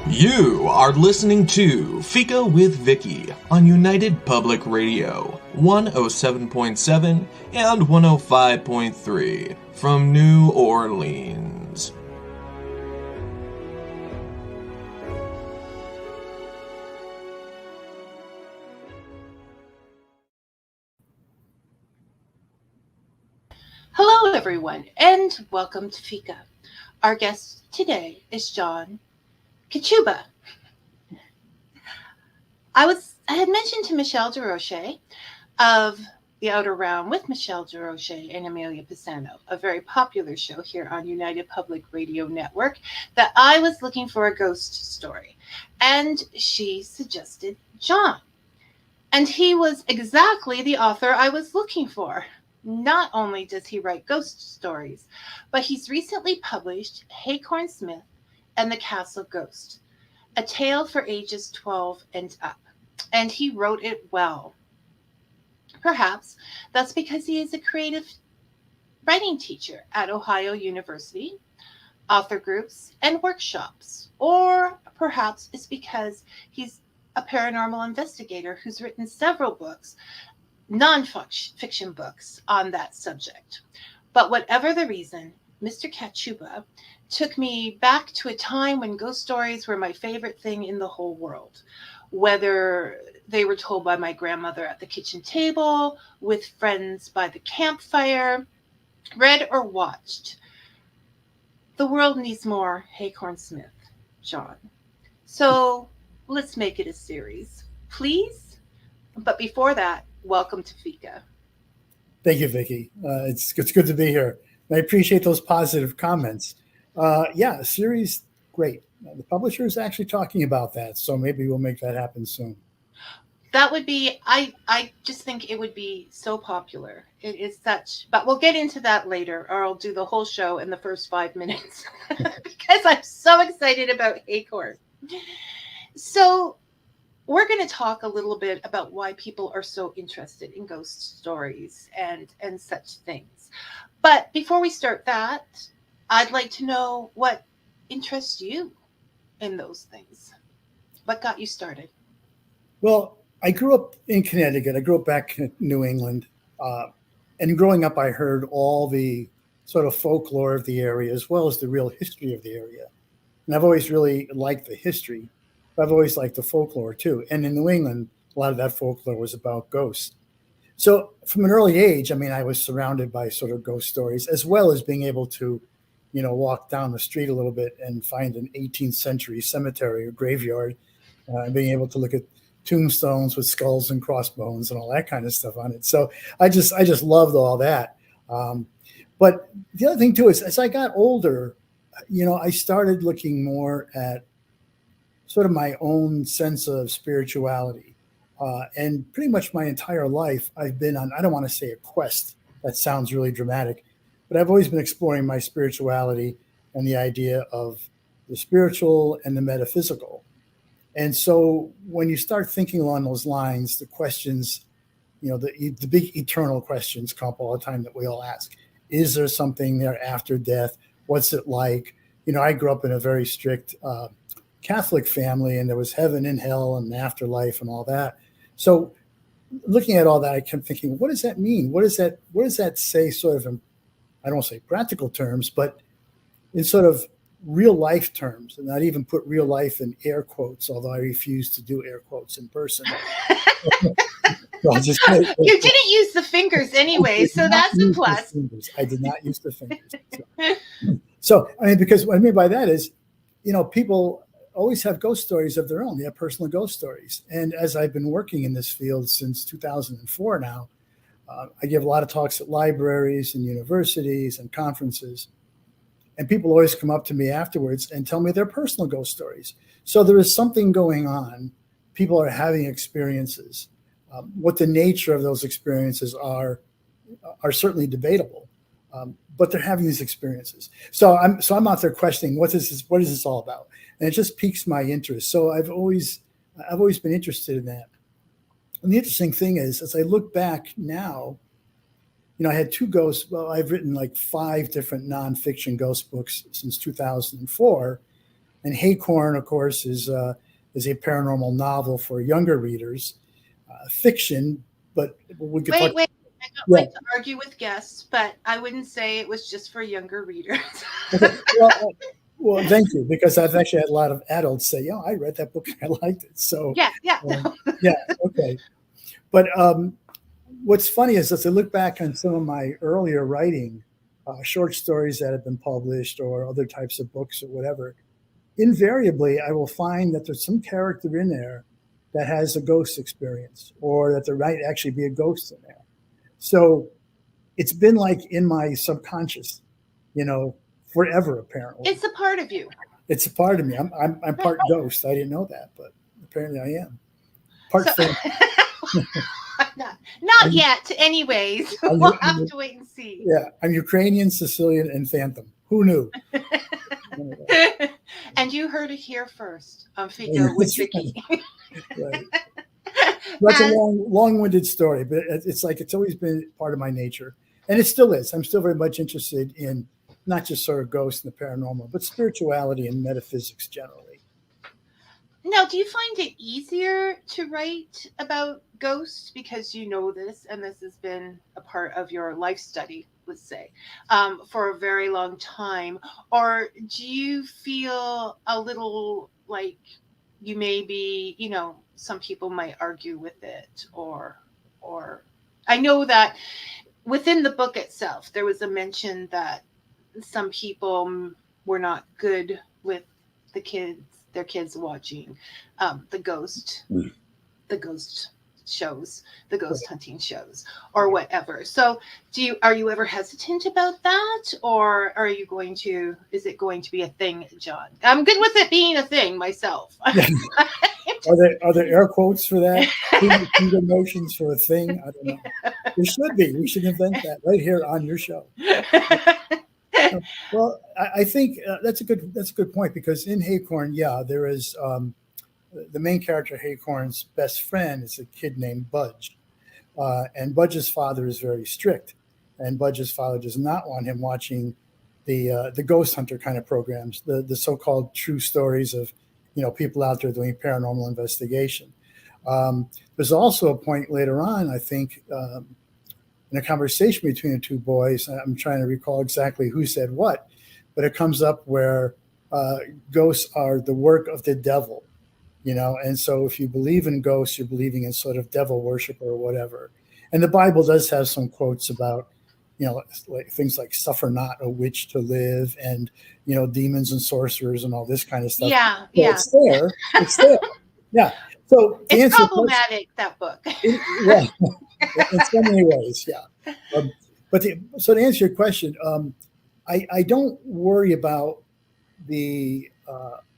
You are listening to Fika with Vicky on United Public Radio, 107.7 and 105.3 from New Orleans. Hello, everyone, and welcome to Fika. Our guest today is John Kachuba. I had mentioned to Michelle DeRoche of The Outer Realm with Michelle DeRoche and Amelia Pisano, a very popular show here on United Public Radio Network, that I was looking for a ghost story. And she suggested John. And he was exactly the author I was looking for. Not only does he write ghost stories, but he's recently published Haycorn Smith and the Castle Ghost, a tale for ages 12 and up. And he wrote it well. Perhaps that's because he is a creative writing teacher at Ohio University, author groups, and workshops. Or perhaps it's because he's a paranormal investigator who's written several books, nonfiction books on that subject. But whatever the reason, Mr. Kachuba took me back to a time when ghost stories were my favorite thing in the whole world. Whether they were told by my grandmother at the kitchen table, with friends by the campfire, read or watched. The world needs more Haycorn Smith, John. So let's make it a series, please. But before that, welcome to Fika. Thank you, Vicky. It's good to be here. I appreciate those positive comments. A series, great. The publisher is actually talking about that, so maybe we'll make that happen soon. That would be, I just think it would be so popular. It is such, but we'll get into that later, or I'll do the whole show in the first 5 minutes because I'm so excited about Haycorn. So we're going to talk a little bit about why people are so interested in ghost stories and such things. But before we start that, I'd like to know what interests you in those things. What got you started? Well, I grew up in Connecticut. I grew up back in New England. And growing up, I heard all the sort of folklore of the area as well as the real history of the area. And I've always really liked the history. But I've always liked the folklore too. And in New England, a lot of that folklore was about ghosts. So from an early age, I was surrounded by sort of ghost stories, as well as being able to, walk down the street a little bit and find an 18th century cemetery or graveyard, and being able to look at tombstones with skulls and crossbones and all that kind of stuff on it. So I just loved all that. But the other thing too is, as I got older, I started looking more at sort of my own sense of spirituality. And pretty much my entire life, I've been on, I don't want to say a quest, that sounds really dramatic, but I've always been exploring my spirituality and the idea of the spiritual and the metaphysical. And so when you start thinking along those lines, the questions, the big eternal questions come up all the time that we all ask. Is there something there after death? What's it like? I grew up in a very strict Catholic family, and there was heaven and hell and afterlife and all that. So looking at all that, I kept thinking, what does that mean? What does that say sort of in, I don't want to say practical terms, but in sort of real life terms, and not even put real life in air quotes, although I refuse to do air quotes in person. You didn't use the fingers anyway, so that's a plus. I did not use the fingers. So because what I mean by that is, people always have ghost stories of their own. They have personal ghost stories. And as I've been working in this field since 2004 now, I give a lot of talks at libraries and universities and conferences. And people always come up to me afterwards and tell me their personal ghost stories. So there is something going on. People are having experiences. What the nature of those experiences are certainly debatable. But they're having these experiences. So I'm out there questioning what is this all about? And it just piques my interest. So I've always been interested in that. And the interesting thing is, as I look back now, I had two ghosts. Well, I've written like 5 different nonfiction ghost books since 2004. And Haycorn, of course, is a paranormal novel for younger readers, fiction. But we could talk. Wait. I don't like to argue with guests, but I wouldn't say it was just for younger readers. Okay. Well, thank you, because I've actually had a lot of adults say, "Yeah, I read that book and I liked it." So Yeah. yeah, okay. But what's funny is, as I look back on some of my earlier writing, short stories that have been published or other types of books or whatever, invariably I will find that there's some character in there that has a ghost experience, or that there might actually be a ghost in there. So it's been like in my subconscious, forever, apparently. It's a part of you. It's a part of me. I'm part ghost. I didn't know that, but apparently I am. Part film. Not yet, anyways. We'll have to wait and see. Yeah, I'm Ukrainian, Sicilian, and Phantom. Who knew? And you heard it here first on Fika with Vicky. Right. That's a long-winded story, but it's always been part of my nature, and it still is. I'm still very much interested in not just sort of ghosts and the paranormal, but spirituality and metaphysics generally. Now, do you find it easier to write about ghosts because you know this, and this has been a part of your life study, let's say, for a very long time, or do you feel a little like you may be, some people might argue with it, or I know that within the book itself, there was a mention that some people were not good with their kids watching the ghost shows, the ghost hunting shows, or whatever. So are you ever hesitant about that, or is it going to be a thing, John? I'm good with it being a thing myself. Are there air quotes for that? Finger motions for a thing? I don't know. There should be. We should invent that right here on your show. Well, I think that's a good point, because in Haycorn, there is the main character, Haycorn's best friend, is a kid named Budge, and Budge's father is very strict, and Budge's father does not want him watching the ghost hunter kind of programs, the so-called true stories of people out there doing paranormal investigation. There's also a point later on, I think, in a conversation between the two boys. I'm trying to recall exactly who said what, but it comes up where ghosts are the work of the devil, and so if you believe in ghosts, you're believing in sort of devil worship or whatever. And the Bible does have some quotes about, like things like "suffer not a witch to live," and demons and sorcerers and all this kind of stuff. Yeah. It's there. Yeah. So it's problematic, that book. Yeah. In so many ways, yeah. So to answer your question, I don't worry about the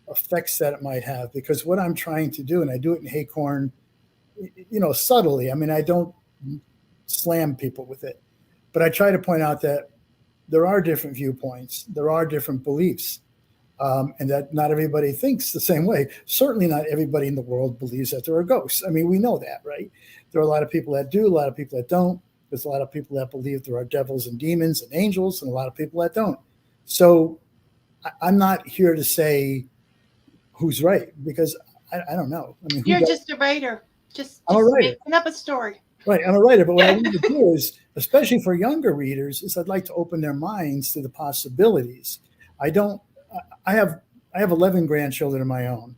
effects that it might have, because what I'm trying to do, and I do it in Haycorn, subtly. I mean, I don't slam people with it, but I try to point out that there are different viewpoints, there are different beliefs, and that not everybody thinks the same way. Certainly not everybody in the world believes that there are ghosts. I mean, we know that, right? There are a lot of people that do, a lot of people that don't. There's a lot of people that believe there are devils and demons and angels, and a lot of people that don't. So I'm not here to say who's right, because I don't know. I mean, you're just a writer. I'm a writer. Making up a story. Right, I'm a writer. But what I want to do is, especially for younger readers, is I'd like to open their minds to the possibilities. I have 11 grandchildren of my own,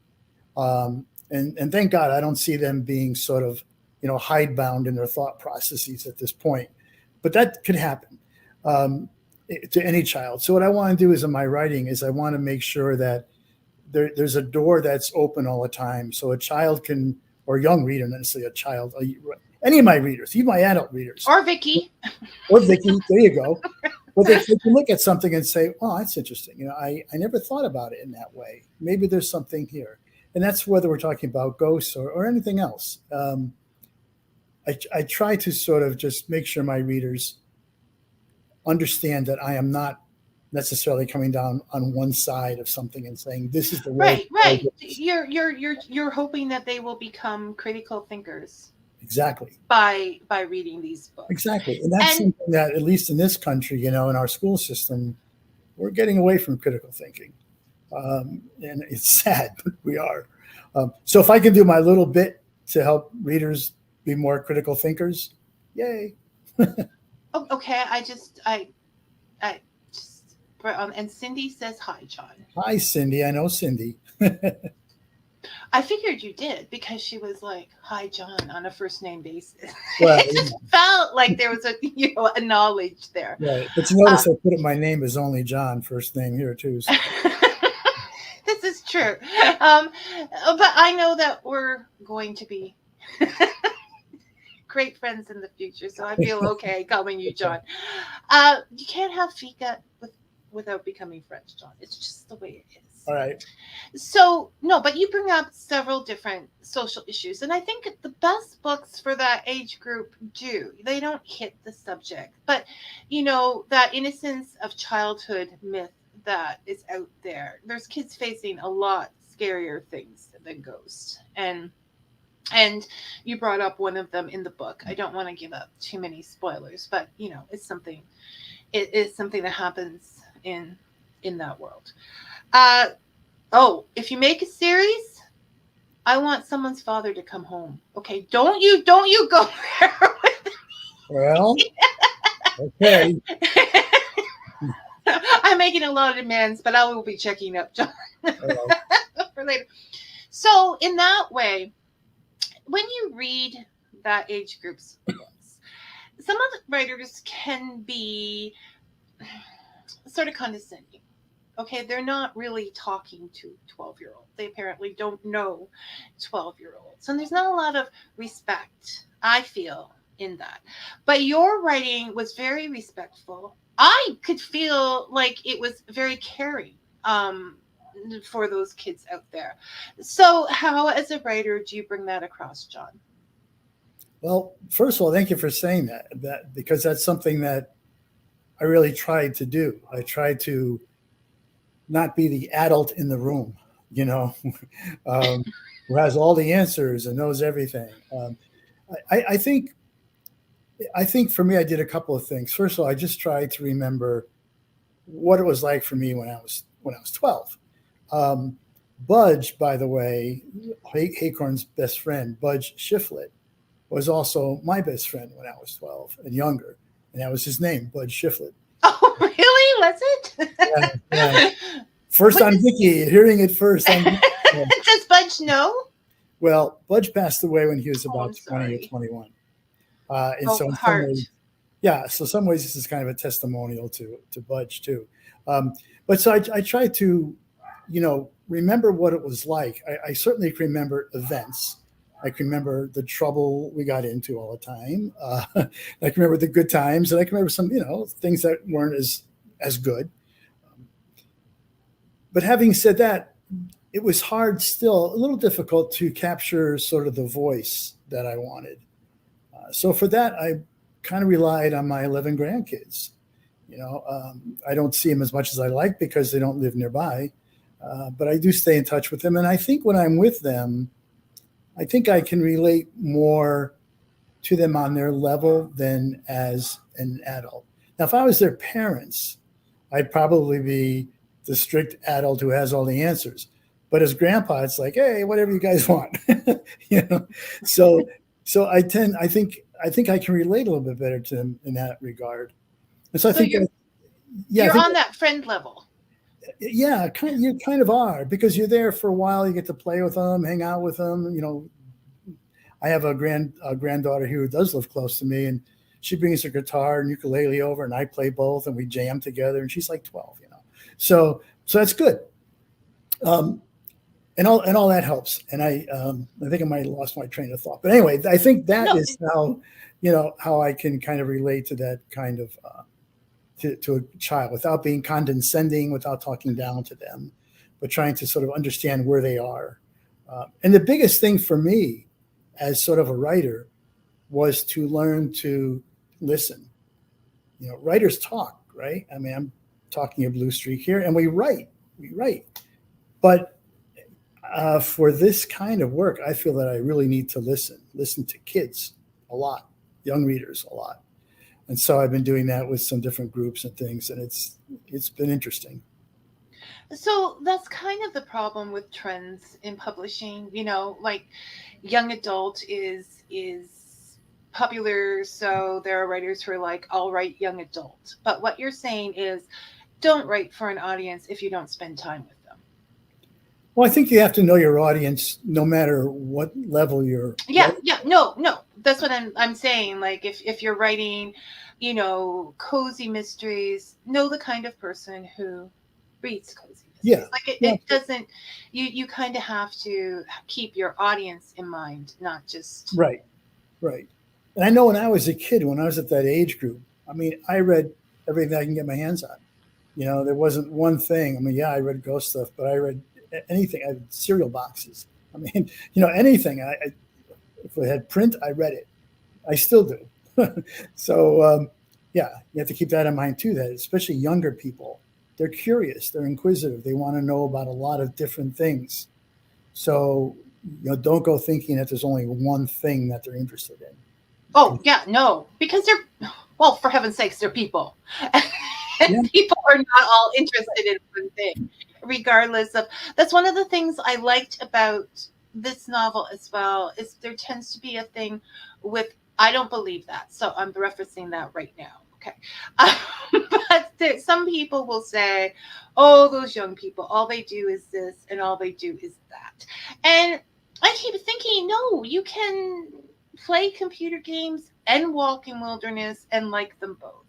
and thank God I don't see them being sort of hidebound in their thought processes at this point. But that could happen to any child. So what I want to do is, in my writing, is I want to make sure that there's a door that's open all the time, so a child can, or a young reader, not necessarily a child, any of my readers, even my adult readers, or Vicky, there you go. But they can look at something and say, "Oh, that's interesting. I never thought about it in that way. Maybe there's something here." And that's whether we're talking about ghosts or anything else. I try to sort of just make sure my readers understand that I am not necessarily coming down on one side of something and saying this is the way. Right. You're hoping that they will become critical thinkers. Exactly. By reading these books. Exactly. And that's something that, at least in this country, in our school system, we're getting away from critical thinking. And it's sad, but we are. So if I can do my little bit to help readers be more critical thinkers, yay. Oh, okay. I just, and Cindy says hi, John. Hi, Cindy. I know Cindy. I figured you did because she was like, "Hi, John," on a first name basis. Well, It just felt like there was a knowledge there. right. But you notice I put it, my name is only John, first name here too. So. This is true. But I know that we're going to be great friends in the future, so I feel okay calling you John. You can't have Fika without becoming friends, John. It's just the way it is. All right. So, no, but you bring up several different social issues, and I think the best books for that age group do. They don't hit the subject, but, that innocence of childhood myth that is out there. There's kids facing a lot scarier things than ghosts. And you brought up one of them in the book. I don't want to give up too many spoilers, but, it's something. It is something that happens in that world. If you make a series, I want someone's father to come home. Okay, don't you go there with me. Well, okay. I'm making a lot of demands, but I will be checking up, John, for later. So in that way, when you read that age group's books, some of the writers can be sort of condescending. Okay, they're not really talking to 12-year-olds. They apparently don't know 12-year-olds. And there's not a lot of respect, I feel, in that. But your writing was very respectful. I could feel like it was very caring for those kids out there. So how, as a writer, do you bring that across, John? Well, first of all, thank you for saying that because that's something that I really tried to do. I tried to not be the adult in the room, who has all the answers and knows everything. I think for me, I did a couple of things. First of all, I just tried to remember what it was like for me when I was 12. Budge, by the way, Haycorn's best friend, Budge Shiflett, was also my best friend when I was 12 and younger, and that was his name, Budge Shiflett. Oh, really? Was it? Yeah. First on Vicky, hearing it first. Does Budge know? Well, Budge passed away when he was about 20 or 21. So in some ways, so some ways this is kind of a testimonial to Budge too. But so I tried to, remember what it was like. I certainly can remember events. I can remember the trouble we got into all the time. I can remember the good times, and I can remember some, things that weren't as good. But having said that, it was hard still, a little difficult to capture sort of the voice that I wanted. So for that, I kind of relied on my 11 grandkids. I don't see them as much as I like because they don't live nearby, but I do stay in touch with them. And I think when I'm with them, I think I can relate more to them on their level than as an adult. Now, if I was their parents, I'd probably be the strict adult who has all the answers. But as grandpa, it's like, hey, whatever you guys want, So I think I can relate a little bit better to them in that regard. And so I think you're on that friend level. Yeah, you kind of are, because you're there for a while. You get to play with them, hang out with them. I have a granddaughter here who does live close to me, and she brings her guitar and ukulele over, and I play both, and we jam together. And she's like 12, So that's good. And all that helps. And I think I might have lost my train of thought. But anyway, I think that is how I can kind of relate to that kind of to a child without being condescending, without talking down to them, but trying to sort of understand where they are. And the biggest thing for me as sort of a writer was to learn to listen. Writers talk, right? I mean, I'm talking a blue streak here, and we write. But for this kind of work, I feel that I really need to listen to kids a lot, young readers a lot. And so I've been doing that with some different groups and things, and it's been interesting. So that's kind of the problem with trends in publishing. Like young adult is popular, so there are writers who are like, I'll write young adult. But what you're saying is, don't write for an audience if you don't spend time with them. Well, I think you have to know your audience, no matter what level you're. Yeah, no, that's what I'm saying. Like if you're writing, cozy mysteries, know the kind of person who reads cozy mysteries. Yeah, Like it doesn't. You kind of have to keep your audience in mind, not just right. And I know when I was a kid, when I was at that age group, I mean, I read everything I can get my hands on. There wasn't one thing. I mean, yeah, I read ghost stuff, but I read anything. I had cereal boxes. I mean, anything. If it had print, I read it. I still do. So, yeah, you have to keep that in mind too, that especially younger people, they're curious, they're inquisitive, they want to know about a lot of different things. So, don't go thinking that there's only one thing that they're interested in. Oh, yeah, no, because well, for heaven's sakes, they're people. And people are not all interested in one thing, regardless of. That's one of the things I liked about this novel as well, is there tends to be a thing with, I don't believe that, so I'm referencing that right now. Okay. But some people will say, oh, those young people, all they do is this and all they do is that. And I keep thinking, no, you can play computer games and walk in wilderness and like them both.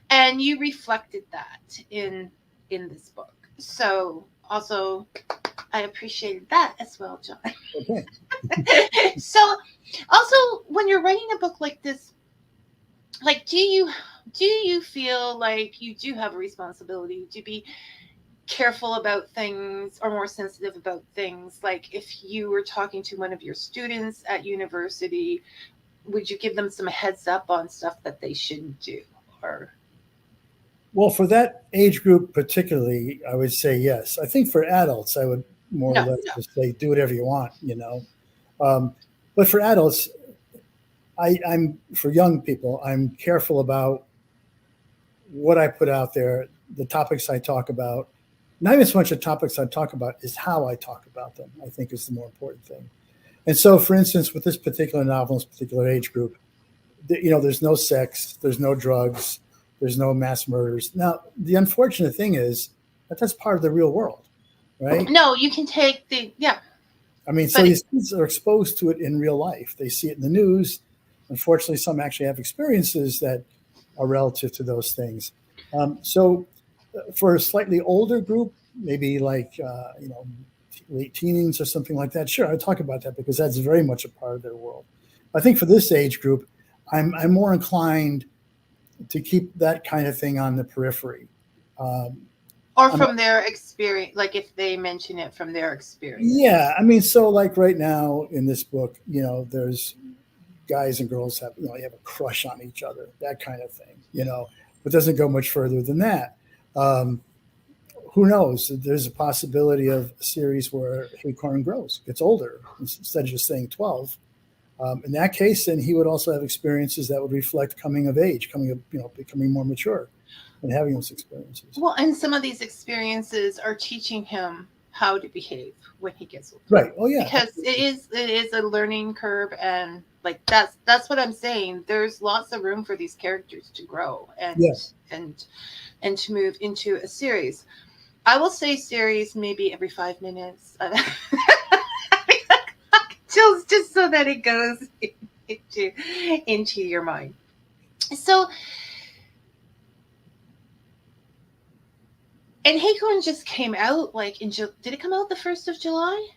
And you reflected that in this book. So also, I appreciated that as well, John. Okay. So also, when you're writing a book like this, like, do you feel like you do have a responsibility to be careful about things or more sensitive about things? Like if you were talking to one of your students at university, would you give them some heads up on stuff that they shouldn't do? Or well, for that age group particularly, I would say yes. I think for adults, I would more or less just say do whatever you want, but for adults, I'm for young people, I'm careful about what I put out there, the topics I talk about. Not even so much the topics I talk about is how I talk about them, I think is the more important thing. And so, for instance, with this particular novel, this particular age group, there's no sex, there's no drugs, there's no mass murders. Now, the unfortunate thing is that that's part of the real world, right? No, you can take I mean, so these kids are exposed to it in real life. They see it in the news. Unfortunately, some actually have experiences that are relative to those things. So for a slightly older group, maybe like, late teens or something like that, sure, I talk about that because that's very much a part of their world. I think for this age group, I'm more inclined to keep that kind of thing on the periphery. Or from their experience, like if they mention it from their experience. Yeah, I mean, so like right now in this book, there's guys and girls have, you have a crush on each other, that kind of thing, but doesn't go much further than that. Who knows? There's a possibility of a series where Haycorn grows, gets older, instead of just saying 12. In that case, then he would also have experiences that would reflect coming of age, becoming more mature and having those experiences. Well, and some of these experiences are teaching him how to behave when he gets older. Right. Oh, yeah. Because it is a learning curve, and like that's what I'm saying. There's lots of room for these characters to grow and to move into a series. I will say series maybe every 5 minutes. Just so that it goes into your mind. So, and Haycorn just came out like did it come out the 1st of July?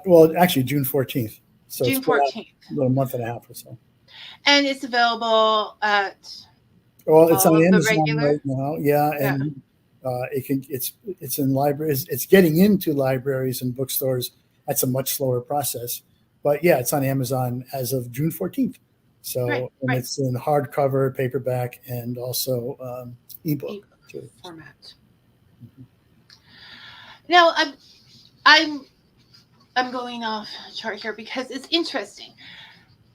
Well, actually June 14th. So June 14th. A little month and a half or so. And it's available at. Well, it's on Amazon right now. Yeah, and it's in libraries. It's getting into libraries and bookstores. That's a much slower process. But yeah, it's on Amazon as of June 14th. So it's in hardcover, paperback, and also ebook format. Mm-hmm. Now I'm going off chart here because it's interesting.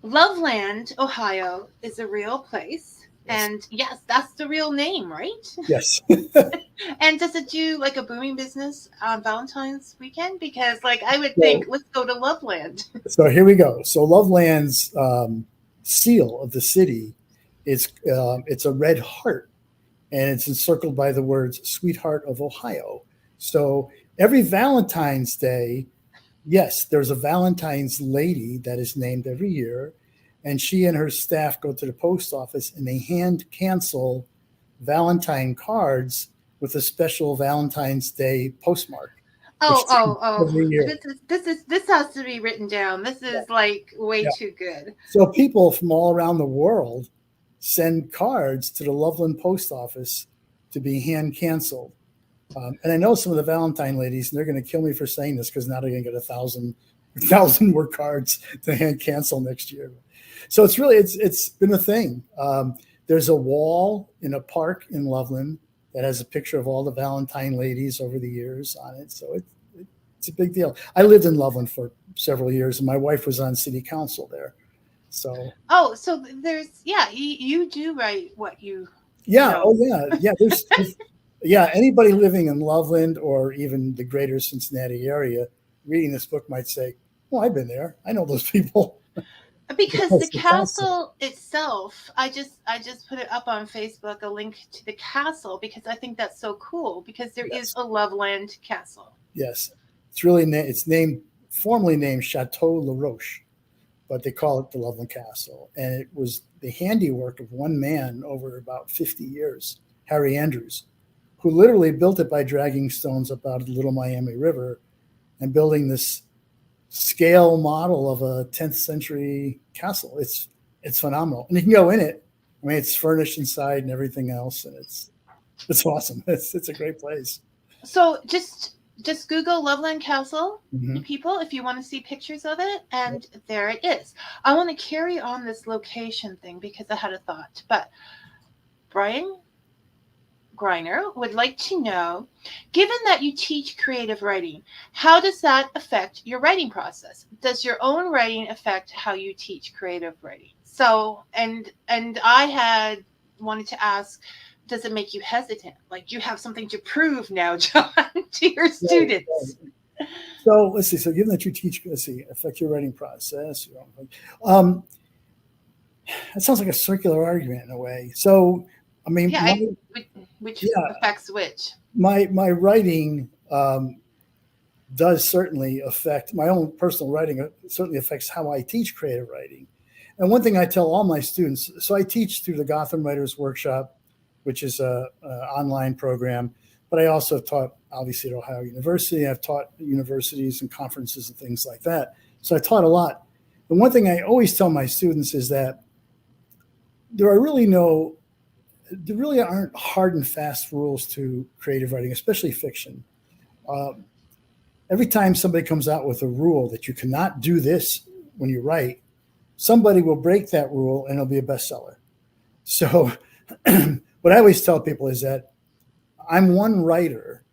Loveland, Ohio, is a real place, and yes, that's the real name, right? Yes. And does it do like a booming business on Valentine's weekend? Because like I would So, think, let's go to Loveland. so here we go. So Loveland's seal of the city is it's a red heart, and it's encircled by the words "Sweetheart of Ohio." So every Valentine's Day, yes, there's a Valentine's lady that is named every year, and she and her staff go to the post office and they hand cancel Valentine cards with a special Valentine's Day postmark, which every year. This has to be written down. This is like way Yeah. too good. So people from all around the world send cards to the Loveland post office to be hand canceled. And I know some of the Valentine ladies, and they're going to kill me for saying this because now they're going to get 1,000 more cards to hand cancel next year. So it's really it's been a thing. There's a wall in a park in Loveland that has a picture of all the Valentine ladies over the years on it. So it's a big deal. I lived in Loveland for several years, and my wife was on city council there. So so there's you do write what you yeah, know. yeah. There's anybody living in Loveland or even the greater Cincinnati area reading this book might say, "Oh, I've been there. I know those people." Because the castle itself, I just put it up on Facebook, a link to the castle, because I think that's so cool, because there is a Loveland castle. Yes, it's really it's formally named Chateau La Roche, but they call it the Loveland Castle, and it was the handiwork of one man over about 50 years, Harry Andrews, who literally built it by dragging stones up out of the Little Miami River and building this scale model of a 10th century castle. It's phenomenal, and you can go in it. I mean, it's furnished inside and everything else, and it's awesome. It's a great place. So just Google Loveland Castle, people, if you want to see pictures of it, and there it is. I want to carry on this location thing because I had a thought, but Brian Greiner would like to know, given that you teach creative writing, how does that affect your writing process? Does your own writing affect how you teach creative writing? So, and I had wanted to ask, does it make you hesitant? Like you have something to prove now, John, to your students. So let's see. So given that you teach, affect your writing process. That sounds like a circular argument in a way. So, I mean, which affects which? My writing does certainly affect my own personal writing. It certainly affects how I teach creative writing. And one thing I tell all my students, so I teach through the Gotham Writers Workshop, which is an online program, but I also taught obviously at Ohio University. I've taught universities and conferences and things like that. So I taught a lot. And one thing I always tell my students is that there really aren't hard and fast rules to creative writing, especially fiction. Every time somebody comes out with a rule that you cannot do this when you write, somebody will break that rule and it'll be a bestseller. So what I always tell people is that I'm one writer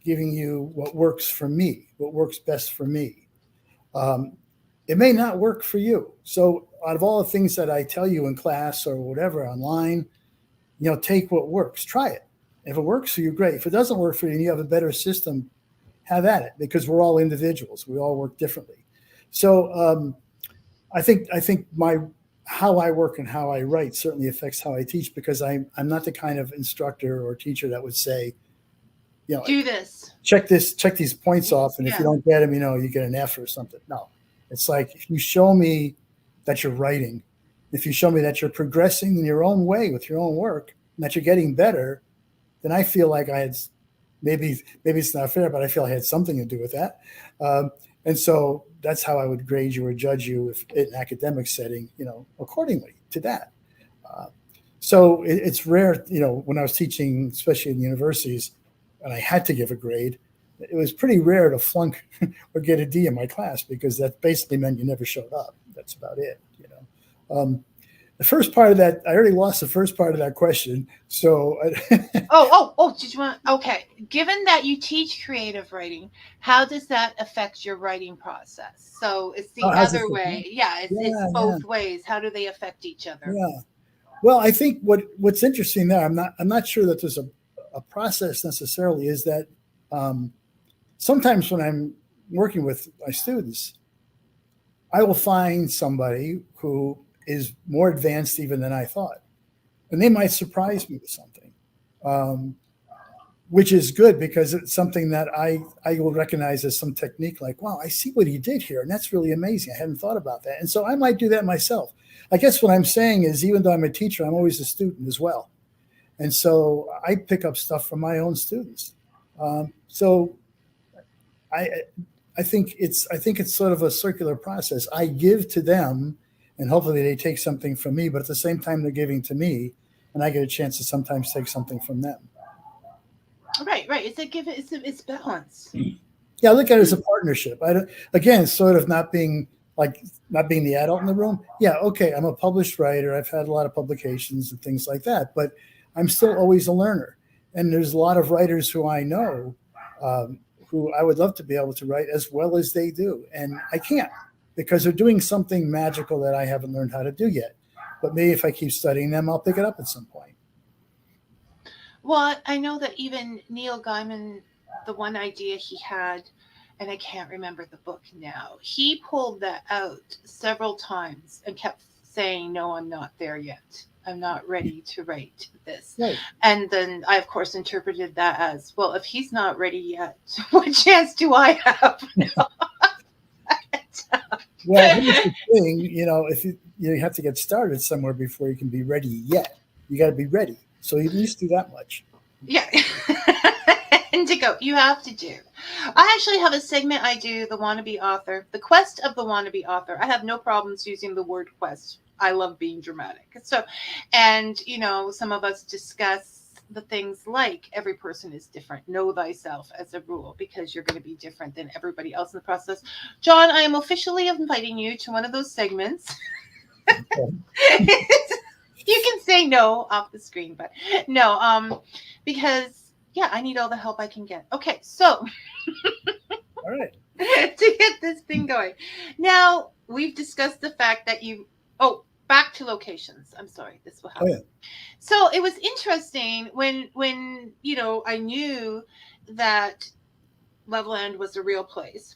giving you what works for me, what works best for me. It may not work for you. So out of all the things that I tell you in class or whatever online, take what works, try it. If it works for you, great. If it doesn't work for you and you have a better system, have at it, because we're all individuals. We all work differently. So I think how I work and how I write certainly affects how I teach, because I'm not the kind of instructor or teacher that would say, do this, check these points off, and if you don't get them, you get an F or something. No, it's like, if you show me that you're writing, if you show me that you're progressing in your own way with your own work, and that you're getting better, then I feel like I had, maybe it's not fair, but I feel I had something to do with that. And so that's how I would grade you or judge you if in an academic setting, accordingly to that. So it's rare, when I was teaching, especially in universities, and I had to give a grade, it was pretty rare to flunk or get a D in my class, because that basically meant you never showed up. That's about it, The first part of that, I already lost the first part of that question. So, did you want? Okay, given that you teach creative writing, how does that affect your writing process? So it's the other way. It's both ways. How do they affect each other? Yeah. Well, I think what's interesting there, I'm not sure that there's a process necessarily. Is that sometimes when I'm working with my students, I will find somebody who is more advanced even than I thought, and they might surprise me with something, which is good because it's something that I will recognize as some technique. Like, wow, I see what he did here, and that's really amazing. I hadn't thought about that, and so I might do that myself. I guess what I'm saying is, even though I'm a teacher, I'm always a student as well, and so I pick up stuff from my own students. So I think it's sort of a circular process. I give to them, and hopefully they take something from me. But at the same time, they're giving to me, and I get a chance to sometimes take something from them. Right. It's balance. Yeah, I look at it as a partnership. Sort of not being the adult in the room. Yeah, okay, I'm a published writer. I've had a lot of publications and things like that, but I'm still always a learner. And there's a lot of writers who I know who I would love to be able to write as well as they do. And I can't, because they're doing something magical that I haven't learned how to do yet. But maybe if I keep studying them, I'll pick it up at some point. Well, I know that even Neil Gaiman, the one idea he had, and I can't remember the book now, he pulled that out several times and kept saying, no, I'm not there yet. I'm not ready to write this. Right. And then I, of course, interpreted that as, well, if he's not ready yet, what chance do I have? Well, here's the thing, if you have to get started somewhere before you can be ready yet. You got to be ready. So you at least do that much. Yeah. Indigo, you have to do. I actually have a segment I do, the wannabe author, the quest of the wannabe author. I have no problems using the word quest. I love being dramatic. So, and, some of us discuss the things like every person is different. Know thyself as a rule, because you're going to be different than everybody else in the process. John, I am officially inviting you to one of those segments. Okay. You can say no off the screen, but no, because, yeah, I need all the help I can get. Okay, so all right. To get this thing going. Now, we've discussed the fact that back to locations. I'm sorry, this will happen. Oh, yeah. So it was interesting when I knew that Loveland was a real place.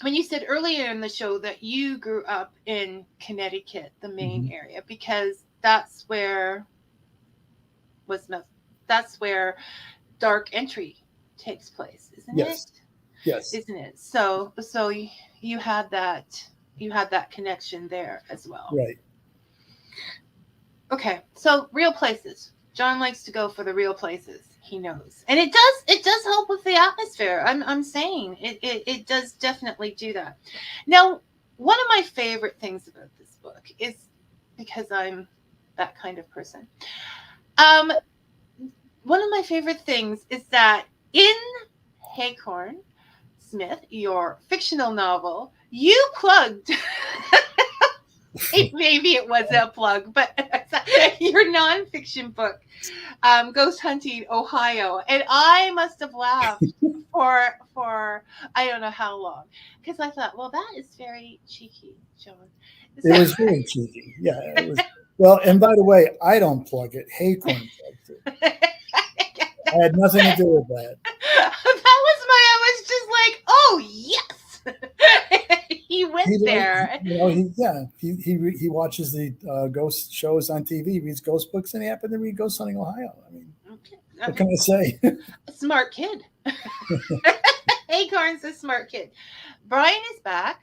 When you said earlier in the show that you grew up in Connecticut, the Maine area, because that's where Dark Entry takes place, isn't it? Yes. Isn't it? So you had that connection there as well. Right. Okay. So real places. John likes to go for the real places. He knows. And it does help with the atmosphere. I'm saying it does definitely do that. Now, one of my favorite things about this book is, because I'm that kind of person. One of my favorite things is that in Haycorn Smith, your fictional novel, you plugged maybe it was a plug, but your nonfiction book, Ghost Hunting Ohio, and I must have laughed for I don't know how long, because I thought, well, that is very cheeky, John. It was very cheeky. Yeah, it was. Well, and by the way, I don't plug it. Haycorn plugs it. I had nothing to do with that. I was just like, oh yes. He went there. He watches the ghost shows on TV, reads ghost books, and he happened to read Ghost Hunting Ohio. I mean, what can I say? A smart kid. Haycorn's a smart kid. Brian is back.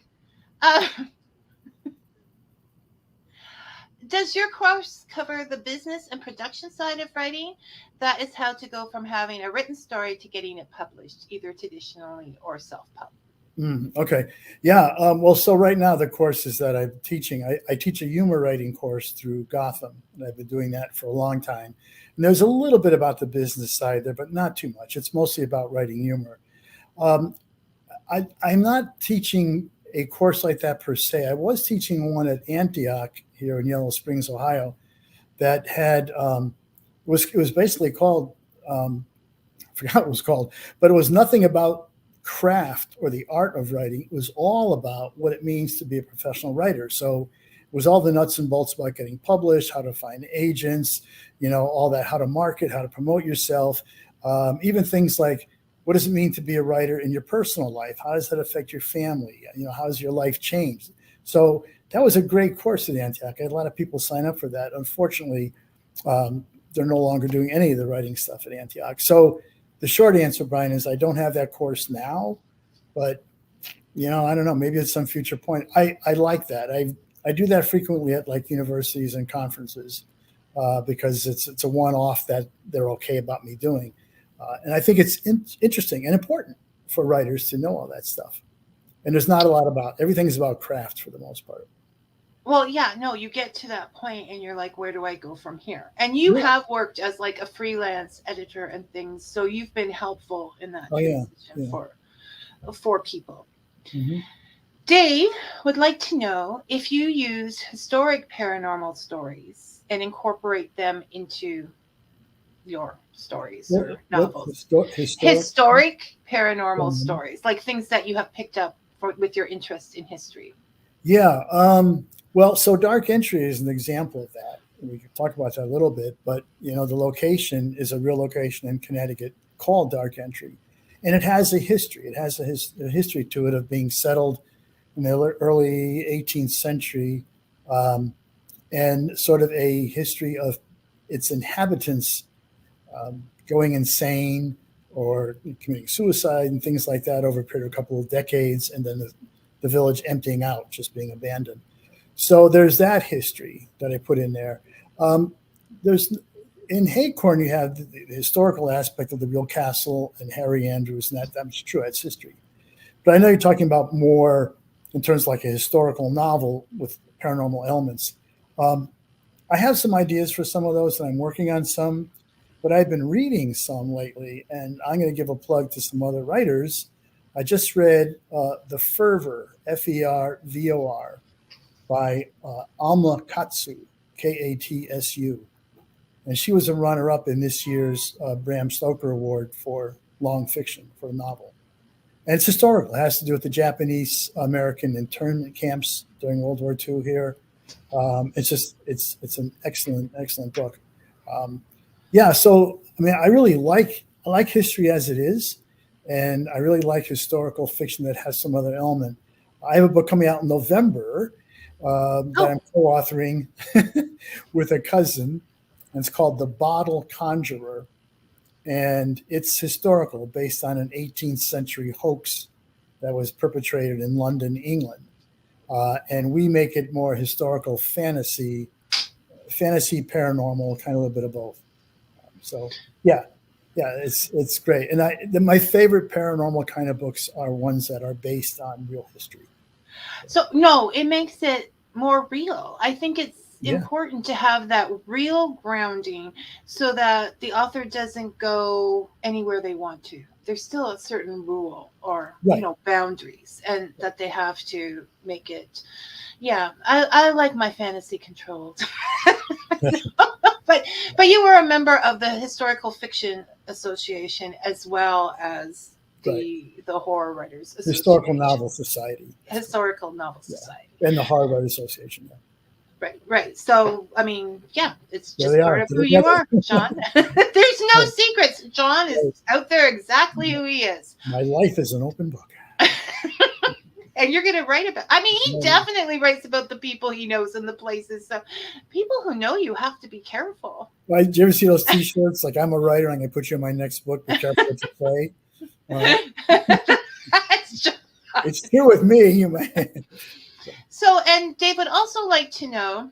Does your course cover the business and production side of writing? That is how to go from having a written story to getting it published, either traditionally or self-published. Okay. Yeah. Well, so right now the courses that I'm teaching, I teach a humor writing course through Gotham, and I've been doing that for a long time. And there's a little bit about the business side there, but not too much. It's mostly about writing humor. I'm not teaching a course like that per se. I was teaching one at Antioch here in Yellow Springs, Ohio, that had it was basically called I forgot what it was called, but it was nothing about craft or the art of writing. It was all about what it means to be a professional writer. So it was all the nuts and bolts about getting published, how to find agents, all that, how to market, how to promote yourself. Even things like, what does it mean to be a writer in your personal life? How does that affect your family? How has your life changed? So that was a great course at Antioch. I had a lot of people sign up for that. Unfortunately, they're no longer doing any of the writing stuff at Antioch. So the short answer, Brian, is I don't have that course now, but I don't know, maybe at some future point. I like that. I do that frequently at like universities and conferences because it's a one-off that they're okay about me doing. And I think it's interesting and important for writers to know all that stuff. And there's not a lot everything's about craft for the most part. Well, yeah, no, you get to that point and you're like, where do I go from here? And you have worked as like a freelance editor and things. So you've been helpful in that transition for people. Mm-hmm. Dave would like to know if you use historic paranormal stories and incorporate them into your stories or novels. Historic paranormal stories, like things that you have picked up with your interest in history. Yeah. Well, so Dark Entry is an example of that. We could talk about that a little bit, but the location is a real location in Connecticut called Dark Entry, and it has a history. It has a history to it of being settled in the early 18th century, and sort of a history of its inhabitants going insane or committing suicide and things like that over a period of a couple of decades, and then the village emptying out, just being abandoned. So there's that history that I put in there. There's in Haycorn, you have the historical aspect of the real castle and Harry Andrews, and that's true. That's history. But I know you're talking about more in terms of like a historical novel with paranormal elements. I have some ideas for some of those, and I'm working on some, but I've been reading some lately, and I'm going to give a plug to some other writers. I just read The Fervor, Fervor, by Alma Katsu, Katsu. And she was a runner-up in this year's Bram Stoker Award for nonfiction, for a novel. And it's historical. It has to do with the Japanese-American internment camps during World War II here. It's an excellent book. So, I mean, I like history as it is, and I really like historical fiction that has some other element. I have a book coming out in November that I'm co-authoring with a cousin, and it's called The Bottle Conjurer, and it's historical, based on an 18th century hoax that was perpetrated in London, England, and we make it more historical fantasy, paranormal, kind of a little bit of both. So it's great. And my favorite paranormal kind of books are ones that are based on real history. So no, it makes it more real. I think it's important to have that real grounding so that the author doesn't go anywhere they want to. There's still a certain rule or boundaries, and that they have to make it. Yeah, I like my fantasy controlled. But you were a member of the Historical Fiction Association as well as the Horror Writers Association. Historical Novel Society. Historical Novel Society. And the Horror Writers Association. Right. So, I mean, it's just part of who you are, John. There's no secrets. John is out there exactly who he is. My life is an open book. And you're going to write about, I mean, he definitely writes about the people he knows and the places. So people who know you have to be careful. Right? Did you ever see those T-shirts? Like, I'm a writer, I'm going to put you in my next book. Be careful what you say. It's true with me. You man. So, and Dave would also like to know,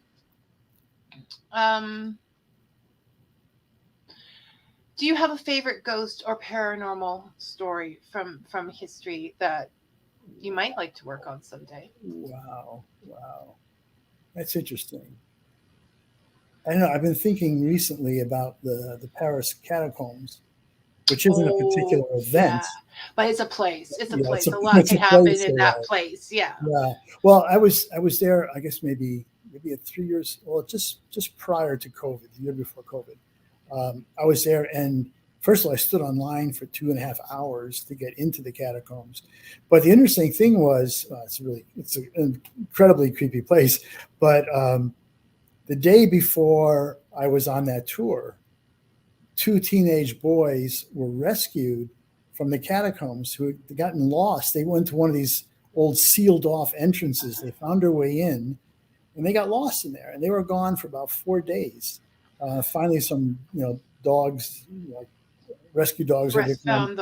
do you have a favorite ghost or paranormal story from history that you might like to work on someday? Wow. That's interesting. I don't know. I've been thinking recently about the Paris catacombs, which isn't a particular event. Yeah. But it's a place. It's a place. A lot can happen in that place. Yeah. Yeah. Well, I was there, I guess maybe at 3 years, well, just prior to COVID, the year before COVID. I was there, and first of all, I stood online for 2.5 hours to get into the catacombs. But the interesting thing was, it's an incredibly creepy place. But the day before I was on that tour, two teenage boys were rescued from the catacombs who had gotten lost. They went to one of these old sealed off entrances. They found their way in, and they got lost in there, and they were gone for about 4 days. Finally, some dogs, like rescue dogs, found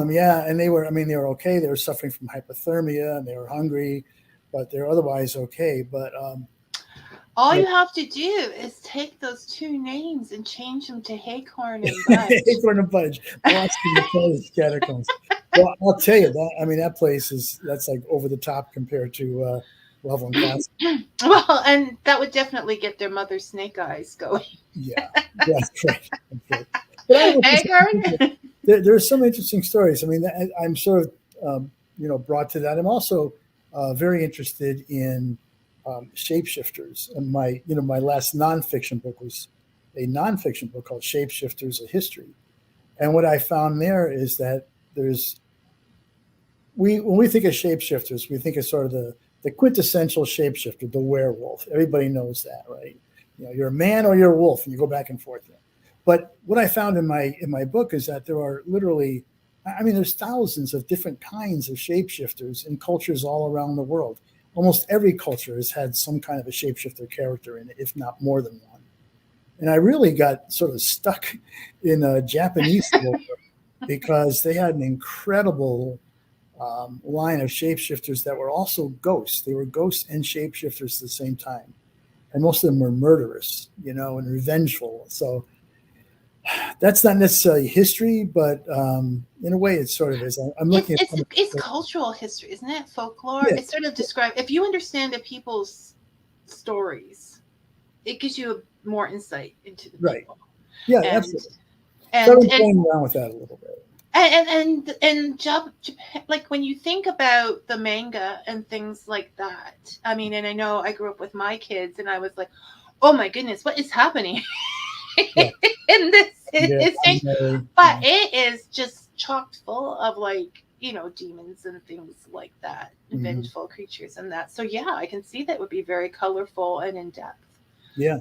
them. Yeah, and they were okay. They were suffering from hypothermia and they were hungry, but they're otherwise okay. But all you have to do is take those two names and change them to Haycorn and Budge. Haycorn and Budge, lost in the catacombs. Well, I'll tell you that place that's like over the top compared to Loveland Castle. Well, and that would definitely get their mother snake eyes going. Yeah, that's right. Haycorn. There's some interesting stories. I mean, I'm sort of brought to that. I'm also very interested in Shapeshifters, and my last nonfiction book was a nonfiction book called Shapeshifters: A History. And what I found there is that when we think of shapeshifters, we think of sort of the quintessential shapeshifter, the werewolf. Everybody knows that, right? You're a man or you're a wolf, and you go back and forth. But what I found in my book is that there are literally, there's thousands of different kinds of shapeshifters in cultures all around the world. Almost every culture has had some kind of a shapeshifter character in it, if not more than one. And I really got sort of stuck in a Japanese because they had an incredible line of shapeshifters that were also ghosts. They were ghosts and shapeshifters at the same time. And most of them were murderous, and revengeful. So that's not necessarily history, but in a way it sort of is. I'm looking at it's cultural history, isn't it? Folklore. Yeah. It's sort of described. If you understand the people's stories, it gives you more insight into the people. Yeah, absolutely. So I'm playing around with that a little bit. And Japan, like when you think about the manga and things like that, and I know I grew up with my kids, and I was like, oh my goodness, what is happening in this stage? But it is just chocked full of demons and things like that, vengeful creatures and that. So yeah, I can see that would be very colorful and in depth. Yeah.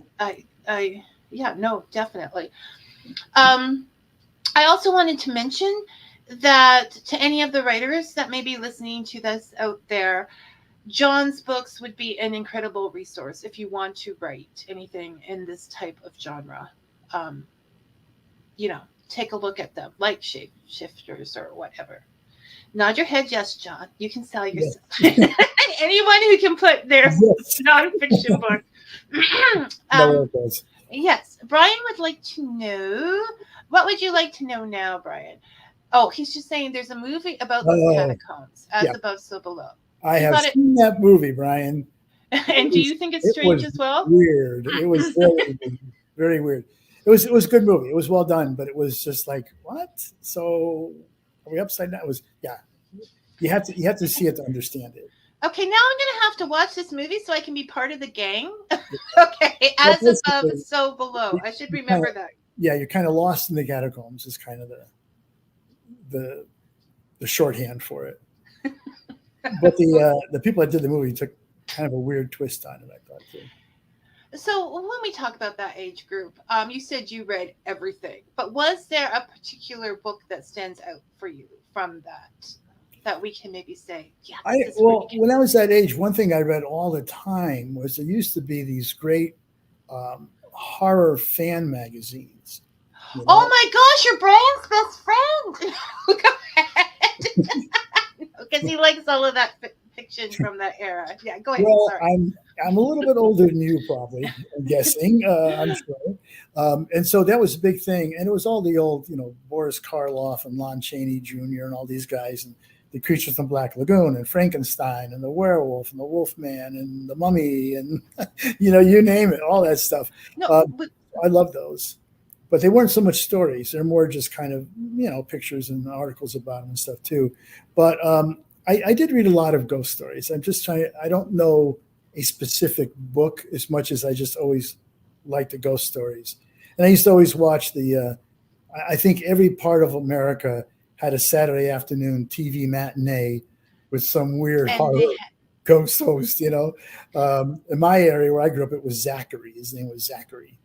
Definitely. I also wanted to mention that to any of the writers that may be listening to this out there, John's books would be an incredible resource if you want to write anything in this type of genre. Take a look at them, like Shapeshifters or whatever. Nod your head, yes, John. You can sell yourself. Yes. Anyone who can put their nonfiction book. Yes. Brian would like to know, what would you like to know now, Brian? Oh, he's just saying there's a movie about the catacombs, As Above, So Below. I have seen that movie, Brian. And do you think it's strange as well? Weird. It was very, very weird. It was a good movie. It was well done, but it was just like, what? So are we upside down? It was, You have to see it to understand it. Okay, now I'm going to have to watch this movie so I can be part of the gang. Okay, As Above, So Below. I should remember that. Yeah, you're kind of lost in the catacombs is kind of the shorthand for it. But the people that did the movie took kind of a weird twist on it, I thought, too. So when we talk about that age group, you said you read everything, but was there a particular book that stands out for you from that we can maybe say, when I was that age, one thing I read all the time was there used to be these great horror fan magazines. Oh my gosh, your Brian's best friend. Go ahead. Because he likes all of that fiction from that era. Yeah, go ahead. Well, sorry. I'm a little bit older than you, probably. I'm guessing. I'm sure. And so that was a big thing, and it was all the old, Boris Karloff and Lon Chaney Jr. and all these guys, and the Creatures from Black Lagoon, and Frankenstein, and the Werewolf, and the Wolfman, and the Mummy, and you name it, all that stuff. No, I love those. But they weren't so much stories. They're more just kind of, pictures and articles about them and stuff too. But I did read a lot of ghost stories. I'm just I don't know a specific book as much as I just always liked the ghost stories. And I used to always watch I think every part of America had a Saturday afternoon TV matinee with some weird horror ghost host, In my area where I grew up, it was Zachary. His name was Zachary.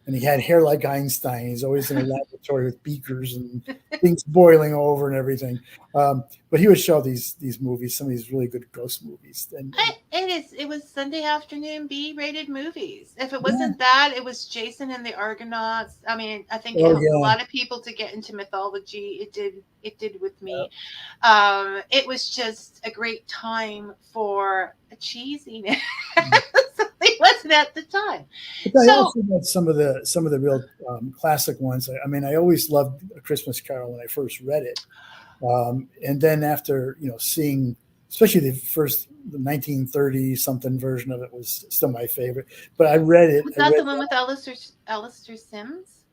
And he had hair like Einstein. He's always in a laboratory with beakers and things boiling over and everything. But he would show these movies, some of these really good ghost movies. And it was Sunday afternoon B-rated movies. If it wasn't that, it was Jason and the Argonauts. I mean, I think it helped a lot of people to get into mythology. It did with me. Yeah. It was just a great time for a cheesiness. It wasn't at the time. But I also had some of the real classic ones. I mean, I always loved A Christmas Carol when I first read it, and then after seeing, especially the 1930 something version of it was still my favorite. But I read it. Was that the one with Alistair Sims?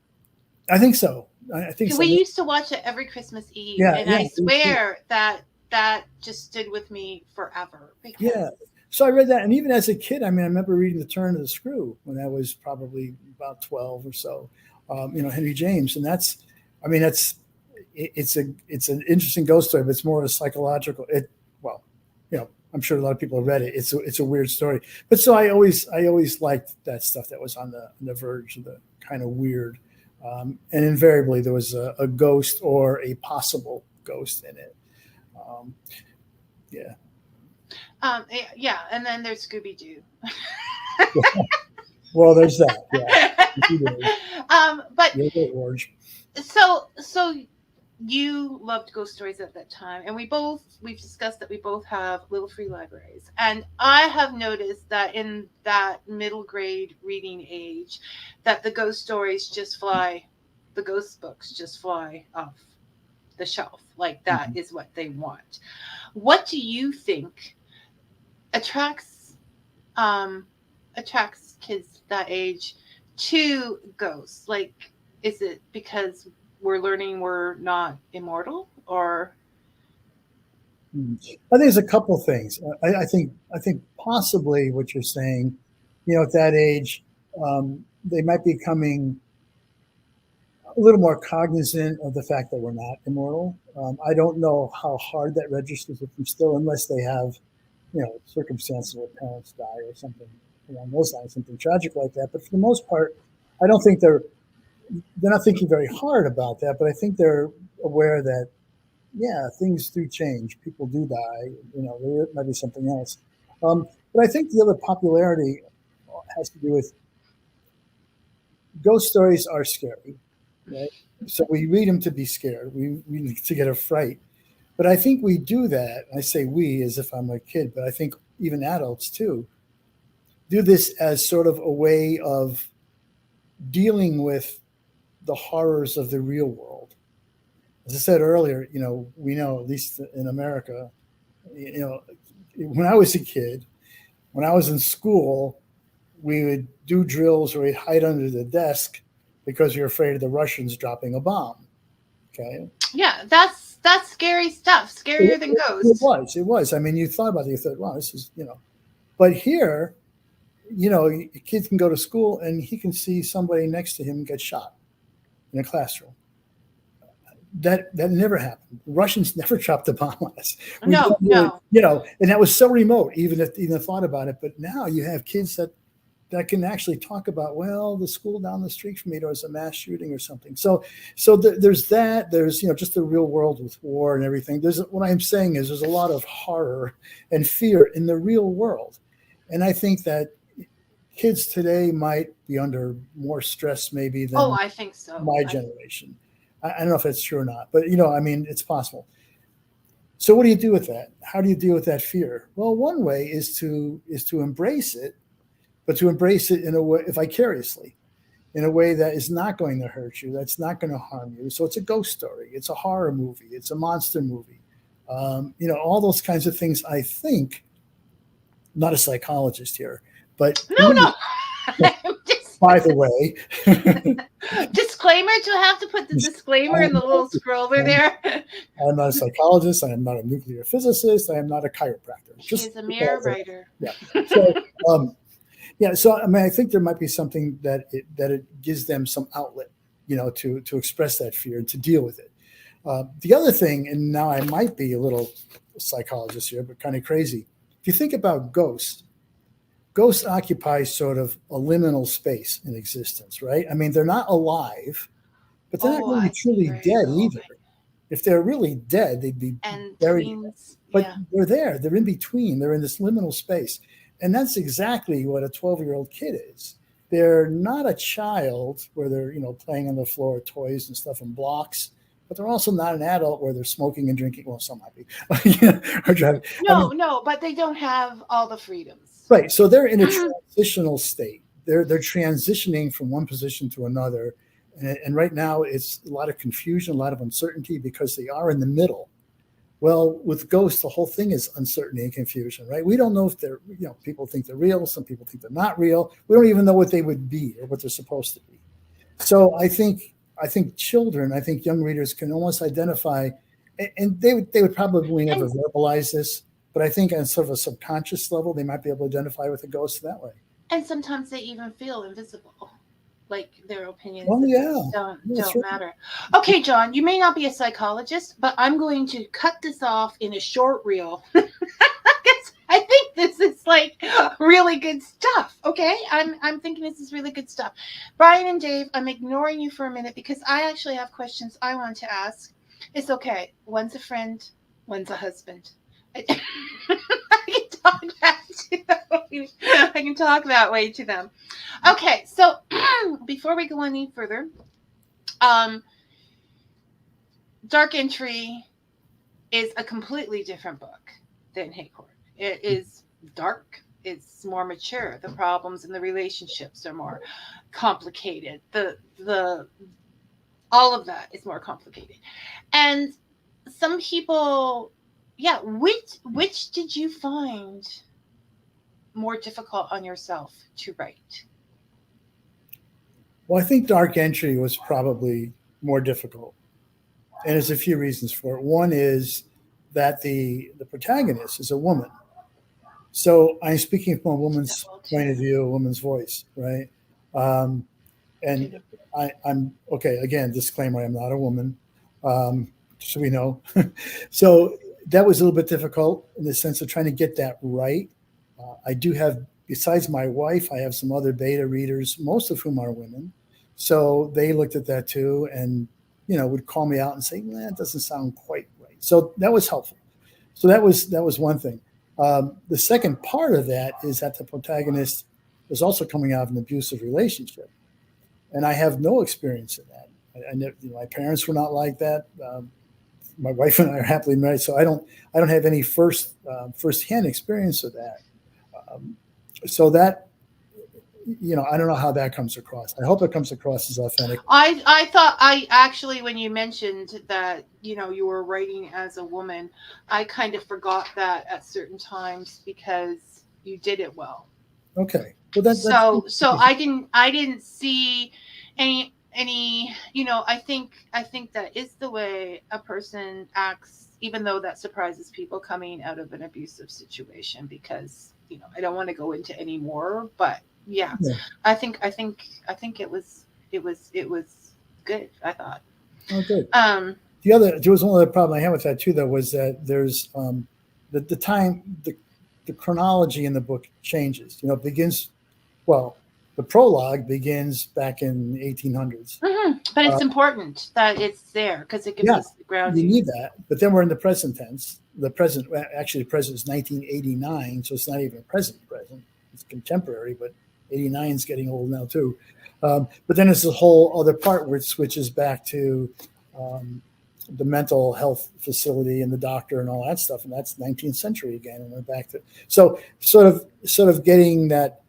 I think so. I think so. We used to watch it every Christmas Eve, and I swear that just stood with me forever. Because So I read that, and even as a kid, I mean, I remember reading The Turn of the Screw when I was probably about 12 or so. Henry James, and it's an interesting ghost story, but it's more of a psychological. I'm sure a lot of people have read it. It's a weird story, but so I always liked that stuff that was on the verge of the kind of weird, and invariably there was a ghost or a possible ghost in it. And then there's Scooby-Doo. Well, there's that. Yeah. But Orange. So you loved ghost stories at that time, and we've discussed that we both have little free libraries, and I have noticed that in that middle grade reading age, that the ghost stories the ghost books just fly off the shelf. Like that is what they want. What do you think attracts kids that age to ghosts? Like, is it because we're learning we're not immortal, or? I think there's a couple things. I think possibly what you're saying, at that age, they might be becoming a little more cognizant of the fact that we're not immortal. I don't know how hard that registers with them still, unless they have, circumstances where parents die or something along those lines, something tragic like that. But for the most part, I don't think they're not thinking very hard about that. But I think they're aware that, things do change. People do die. There might be something else. But I think the other popularity has to do with ghost stories are scary, right? So we read them to be scared. We read to get a fright. But I think we do that. I say we as if I'm a kid, but I think even adults too do this as sort of a way of dealing with the horrors of the real world. As I said earlier, we know, at least in America, when I was a kid, when I was in school, we would do drills or we'd hide under the desk because we were afraid of the Russians dropping a bomb. Okay. Yeah, that's scary stuff. Scarier than ghosts. It was. I mean, you thought about it. You thought, wow, this is, But here, a kid can go to school and he can see somebody next to him get shot in a classroom. That never happened. The Russians never dropped a bomb on us. No. And that was so remote, even thought about it. But now you have kids that can actually talk about, well, the school down the street from me, there was a mass shooting or something. So there's that. There's, just the real world with war and everything. What I'm saying is there's a lot of horror and fear in the real world. And I think that kids today might be under more stress maybe than I think so. My generation. I don't know if that's true or not, but, it's possible. So what do you do with that? How do you deal with that fear? Well, one way is to embrace it, but to embrace it in a way, vicariously, in a way that is not going to hurt you, that's not going to harm you. So it's a ghost story. It's a horror movie. It's a monster movie. All those kinds of things, I think, not a psychologist here, but no. By the way, disclaimer. Do I have to put the disclaimer in the little scroller there? I'm not a psychologist. I am not a nuclear physicist. I am not a chiropractor. She's a mirror writer. Yeah. So, I think there might be something that it gives them some outlet, to express that fear and to deal with it. The other thing, and now I might be a little psychologist here, but kind of crazy. If you think about ghosts, ghosts occupy sort of a liminal space in existence, right? I mean, they're not alive, but they're not Oh, really I see truly where you're dead going. either. If they're really dead, they'd be And buried. queens, But yeah. they're there. They're in between. They're in this liminal space. And that's exactly what a 12-year-old kid is. They're not a child where they're, playing on the floor with toys and stuff and blocks, but they're also not an adult where they're smoking and drinking. Well, some might be. Or driving. No, but they don't have all the freedoms. Right. So they're in a transitional state. They're transitioning from one position to another. And right now it's a lot of confusion, a lot of uncertainty because they are in the middle. Well, with ghosts, the whole thing is uncertainty and confusion, right? We don't know if they're, people think they're real. Some people think they're not real. We don't even know what they would be or what they're supposed to be. So I think children, I think young readers can almost identify, and they would probably never verbalize this, but I think on sort of a subconscious level, they might be able to identify with a ghost that way. And sometimes they even feel invisible, like their opinions don't matter. Okay, John, you may not be a psychologist, but I'm going to cut this off in a short reel. I think this is like really good stuff. Okay, I'm thinking this is really good stuff. Brian and Dave, I'm ignoring you for a minute because I actually have questions I want to ask. It's okay. One's a friend, one's a husband. I can talk that to them. I can talk that way to them. Okay, so before we go any further, Dark Entry is a completely different book than Haycorn. It is dark. It's more mature. The problems in the relationships are more complicated. The all of that is more complicated. And some people, yeah, which did you find more difficult on yourself to write? Well, I think Dark Entry was probably more difficult. And there's a few reasons for it. One is that the protagonist is a woman. So I'm speaking from a woman's point of view, a woman's voice, right? And I'm okay. Again, disclaimer: I'm not a woman, so we know. So that was a little bit difficult in the sense of trying to get that right. I do have, besides my wife, I have some other beta readers, most of whom are women. So they looked at that too, and would call me out and say, "It doesn't sound quite right." So that was helpful. So that was one thing. The second part of that is that the protagonist is also coming out of an abusive relationship, and I have no experience in that. My parents were not like that. My wife and I are happily married, so I don't have any firsthand experience of that. So that, I don't know how that comes across. I hope it comes across as authentic. I thought actually, when you mentioned that, you were writing as a woman, I kind of forgot that at certain times because you did it well. Okay. Well, so I didn't see any, I think that is the way a person acts, even though that surprises people coming out of an abusive situation, because, I don't want to go into any more, but yeah. I think it was good, I thought. Oh, good. There was one other problem I had with that too, though, was that there's the chronology in the book changes. It begins, the prologue begins back in the 1800s. Mm-hmm. But it's important that it's there because it gives us the grounding. You need that. But then we're in the present tense. The present is 1989, so it's not even present. It's contemporary, but 89 is getting old now too. But then there's a whole other part where it switches back to the mental health facility and the doctor and all that stuff, and that's 19th century again, and we're back to so sort of getting that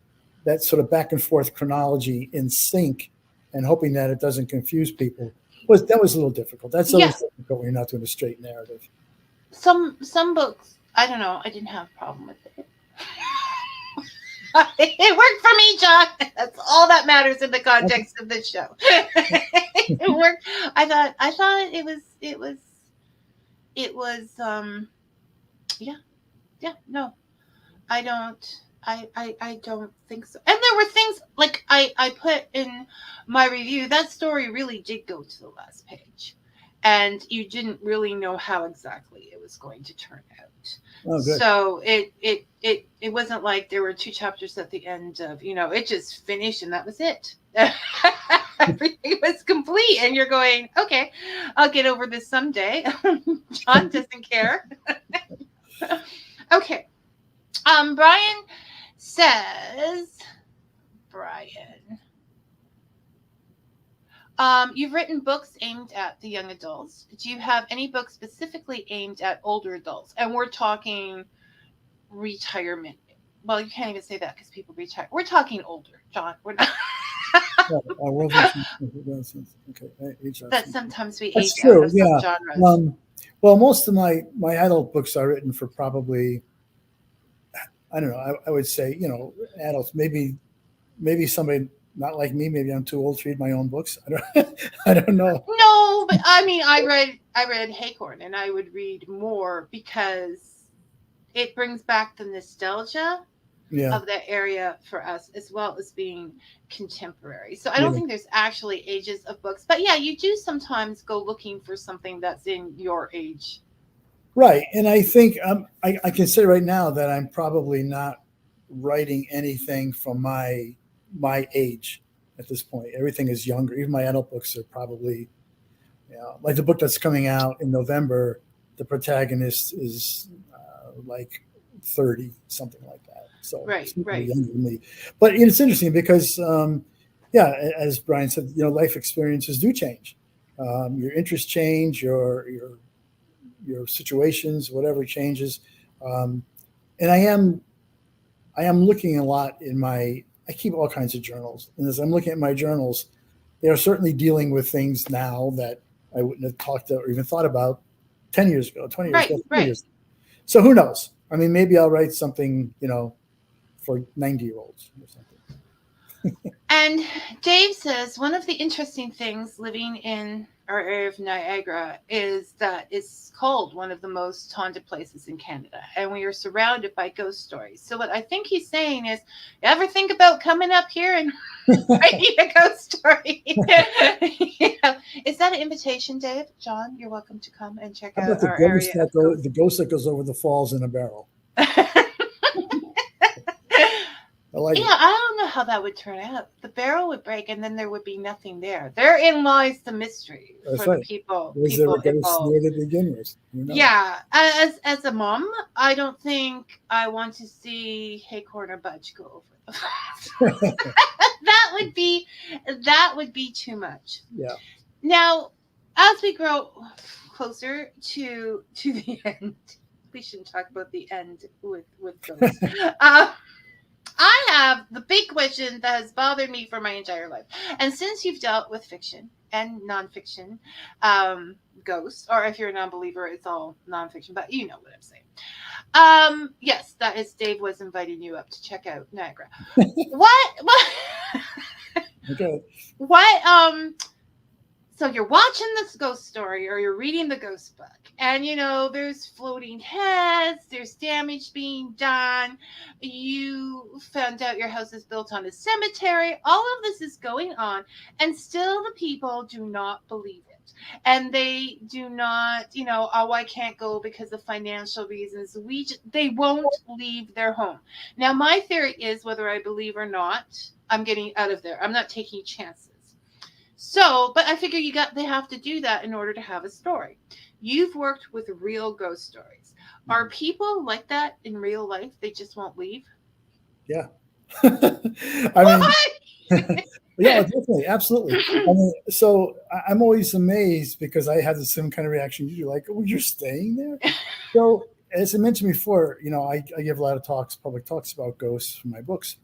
sort of back and forth chronology in sync, and hoping that it doesn't confuse people. That was a little difficult. That's always difficult when you're not doing a straight narrative. Some books, I don't know, I didn't have a problem with it. It worked for me, John. That's all that matters in the context of this show. It worked. I thought it was no. I don't think so. And there were things like I put in my review, that story really did go to the last page. and you didn't really know how exactly it was going to turn out. Oh, good. So it wasn't like there were 2 chapters at the end of, it just finished and that was it. Everything was complete, and you're going, okay, I'll get over this someday. John doesn't care. Okay. Brian says, you've written books aimed at the young adults. Do you have any books specifically aimed at older adults? And we're talking retirement. Well, you can't even say that because people retire. We're talking older, John. We're not. That sometimes we age out of some genres. Well, most of my adult books are written for probably, I don't know, I would say, adults. Maybe somebody not like me. Maybe I'm too old to read my own books. I don't know. No, but I mean, I read Haycorn, and I would read more because it brings back the nostalgia of that area for us, as well as being contemporary. So I don't think there's actually ages of books, but yeah, you do sometimes go looking for something that's in your age. Right. And I think I can say right now that I'm probably not writing anything from my age at this point. Everything is younger. Even my adult books are probably, like the book that's coming out in November, the protagonist is like 30, something like that. So right. Younger than me. But it's interesting because, as Brian said, life experiences do change. Your interests change, your situations, whatever changes. And I am looking a lot I keep all kinds of journals. And as I'm looking at my journals, they are certainly dealing with things now that I wouldn't have talked or even thought about 10 years ago, 20 years ago. Right. Years. So who knows? I mean, maybe I'll write something, for 90-year-olds or something. And Dave says, one of the interesting things living in our area of Niagara is that it's called one of the most haunted places in Canada, and we are surrounded by ghost stories. So what I think he's saying is, you ever think about coming up here and writing a ghost story? Is that an invitation, Dave? John, you're welcome to come and check out our area. The ghost that goes over the falls in a barrel. I don't know how that would turn out. The barrel would break, and then there would be nothing there. Therein lies the mystery for the people. Was there a ghost there to begin with? Yeah, as a mom, I don't think I want to see Haycorn or Budge go over the falls. that would be too much. Yeah. Now, as we grow closer to the end, we shouldn't talk about the end with ghosts. I have the big question that has bothered me for my entire life. And since you've dealt with fiction and nonfiction ghosts, or if you're a non-believer, it's all nonfiction, but you know what I'm saying. Yes, that is Dave was inviting you up to check out Niagara. What? Okay. So you're watching this ghost story or you're reading the ghost book, and there's floating heads, there's damage being done, you found out your house is built on a cemetery, all of this is going on, and still the people do not believe it. And they do not, I can't go because of financial reasons. They won't leave their home. Now, my theory is, whether I believe or not, I'm getting out of there. I'm not taking chances. So, but I figure they have to do that in order to have a story. You've worked with real ghost stories. Are people like that in real life? They just won't leave? Yeah. I mean, yeah, definitely. Absolutely. I mean, so I'm always amazed because I have the same kind of reaction you do, like, oh, you're staying there? So as I mentioned before, I give a lot of public talks about ghosts from my books,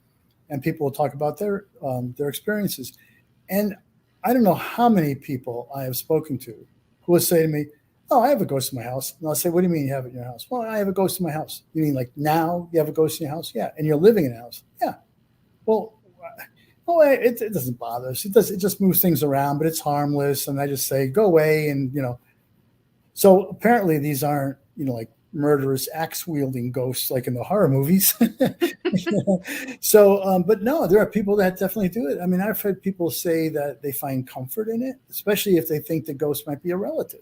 and people will talk about their experiences. And I don't know how many people I have spoken to who will say to me, oh, I have a ghost in my house. And I'll say, what do you mean you have it in your house? Well, I have a ghost in my house. You mean like now you have a ghost in your house? Yeah. And you're living in a house? Yeah. Well, it doesn't bother us. It just moves things around, but it's harmless. And I just say, go away. And, so apparently these aren't, like murderous axe wielding ghosts like in the horror movies. So, but no, there are people that definitely do it. I mean, I've heard people say that they find comfort in it, especially if they think the ghost might be a relative.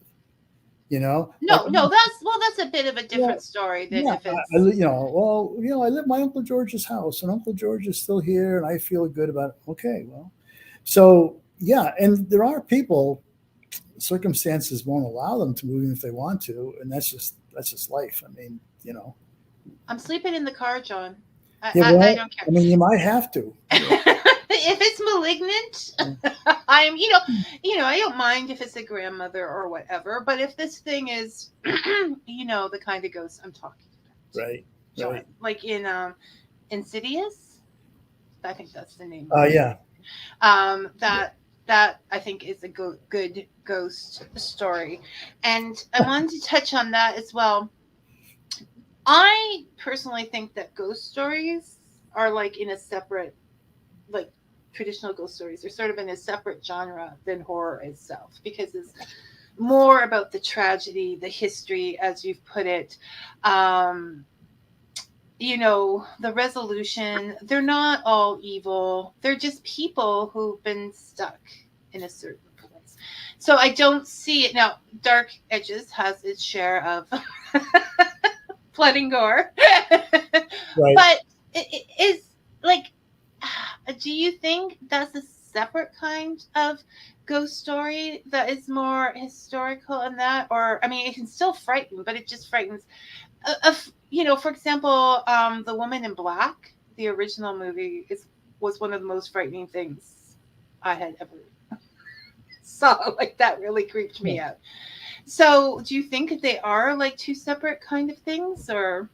No, no, that's a bit of a Yeah, different story than yeah, if it's I live at my Uncle George's house, and Uncle George is still here, and I feel good about it. Okay, well, so yeah, and there are people, circumstances won't allow them to move even if they want to, and that's just life. I mean, I'm sleeping in the car, John. yeah, I well, don't care. I mean, you might have to. If it's malignant, I'm, I don't mind if it's a grandmother or whatever. But if this thing is, the kind of ghost I'm talking about, Right, John, right. like in Insidious, I think that's the name. Yeah. That I think is a good ghost story, and I wanted to touch on that as well. I personally think that ghost stories are like in a separate, like traditional ghost stories are sort of in a separate genre than horror itself, because it's more about the tragedy, the history, as you've put it. The resolution. They're not all evil. They're just people who've been stuck in a certain place. So I don't see it now. Dark Edges has its share of blood and gore, Right. but it is like, do you think that's a separate kind of ghost story that is more historical in that? Or, I mean, it can still frighten, but it just frightens. For example, The Woman in Black, the original movie, was one of the most frightening things I had ever saw. Like, that really creeped me out. So, do you think they are like two separate kind of things, or?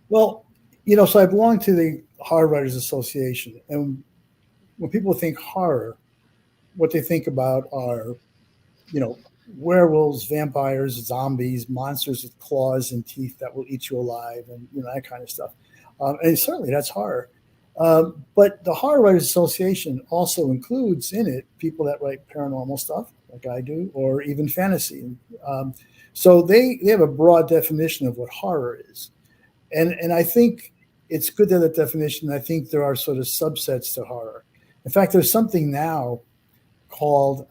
Well, so I belong to the Horror Writers Association, and when people think horror, what they think about are, werewolves, vampires, zombies, monsters with claws and teeth that will eat you alive, and that kind of stuff. And certainly that's horror. But the Horror Writers Association also includes in it people that write paranormal stuff, like I do, or even fantasy. So they have a broad definition of what horror is. And I think it's good to have that definition. I think there are sort of subsets to horror. In fact, there's something now called,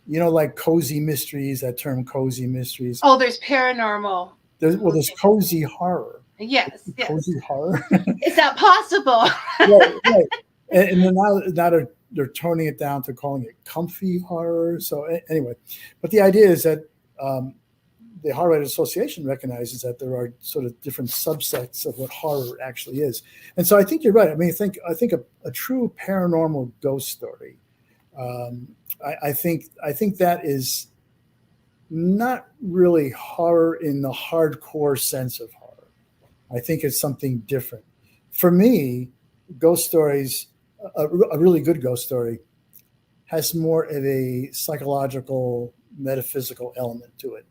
like cozy mysteries, that term cozy mysteries. Oh, there's paranormal. There's cozy horror. Yes. Cozy horror. Is that possible? Right. And then now they're toning it down to calling it comfy horror. So anyway, but the idea is that the Horror Writers Association recognizes that there are sort of different subsets of what horror actually is. And so I think you're right. I mean, I think a true paranormal ghost story, I think that is not really horror in the hardcore sense of horror. I think it's something different. For me, ghost stories, a really good ghost story, has more of a psychological, metaphysical element to it.